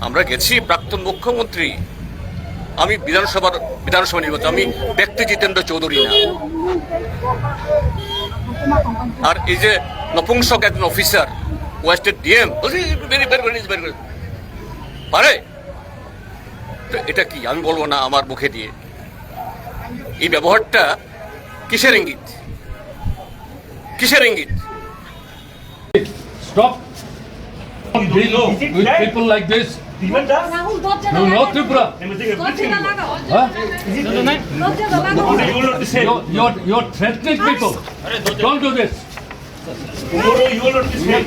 আমরা গেছি, প্রাক্তন মুখ্যমন্ত্রী, আমি বিধানসভা নির্বাচন, আমি ব্যক্তি জিতেন্দ্র চৌধুরী না। আর এই যে নপুংসক একজন অফিসার, ওয়েস্টের ডিএম পারে, এটা কি আমি বলবো না আমার মুখে দিয়ে। এই ব্যবহারটা কিসের ইঙ্গিত? কিসের ইঙ্গিত? Stop. With people like this. No, no, Tripura. Huh? You're threatening people. Don't do this.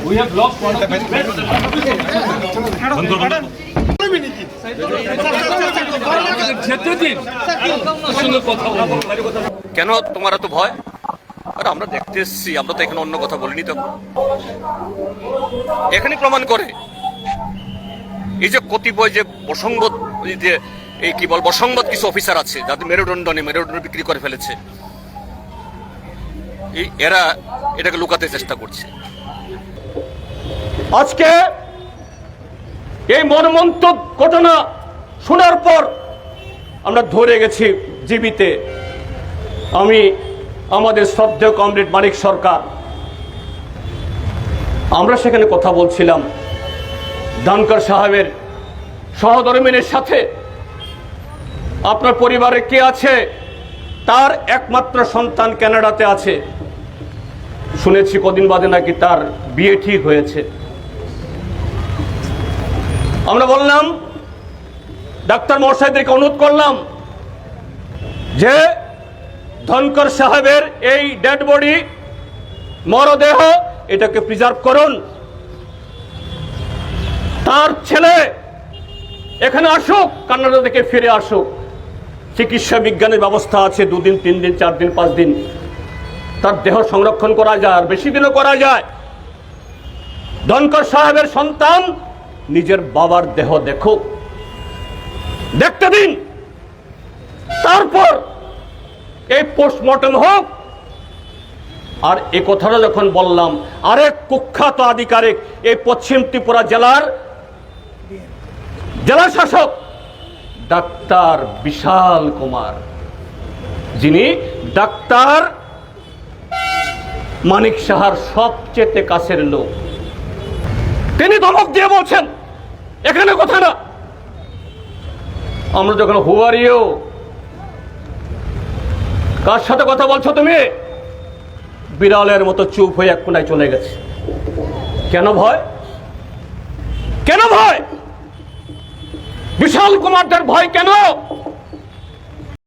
We have lost one of the কেন তোমার এত ভয়? আর আমরা দেখতে এসছি, আমরা তো এখানে অন্য কথা বলিনি। তো এখানে প্রমাণ করে এই যে কতিপয় যে বসংবদ, যে এই কি বল বসংবদ কিছু অফিসার আছে যাদের মেরুদণ্ড বিক্রি করে ফেলেছে, এরা এটাকে লুকাতে চেষ্টা করছে। আজকে এই মর্মন্তুদ ঘটনা শোনার পর আমরা ধরে গেছি জীবিতে। আমি আমাদের শ্রদ্ধেয় কমরেড মানিক সরকার, আমরা সেখানে কথা বলছিলাম ধনকর সাহেবের সহধর্মিণীর সাথে। আপনার পরিবারে কে আছে? তার একমাত্র সন্তান কানাডাতে আছে, শুনেছি কদিন বাদে নাকি তার বিয়ে ঠিক হয়েছে। আমরা বললাম, ডাক্তার মহাশয়দেরকে অনুরোধ করলাম যে ধনকর সাহেবের এই ডেড বডি, মরদেহ, এটাকে প্রিজার্ভ করুন। তার ছেলে এখানে আসুক, কানাডা থেকে ফিরে আসুক। চিকিৎসা বিজ্ঞানের ব্যবস্থা আছে, 2 দিন 3 দিন 4 দিন 5 দিন তার দেহ সংরক্ষণ করা যায়, আর বেশি দিনও করা যায়। ধনকর সাহেবের সন্তান নিজের বাবার দেহ দেখুক, দেখতে দিন, তারপর এই পোস্টমর্টম হোক। আর এই কথাটা যখন বললাম, আরেক কুখ্যাত আধিকারিক, এই পশ্চিম ত্রিপুরা জেলার জেলা শাসক ডাক্তার বিশাল কুমার, যিনি ডাক্তার মানিক সাহার সবচেয়ে কাছের লোক, তিনি ধমক দিয়ে বলছেন এখানে কথা না। আমরা যখন হু আর ইউ, কার সাথে কথা বলছো তুমি? বিড়ালের মতো চুপ হয়ে এক কোনায় চলে গেছে। কেন ভয়? কেন ভয়? বিশাল কুমারটার ভয় কেন?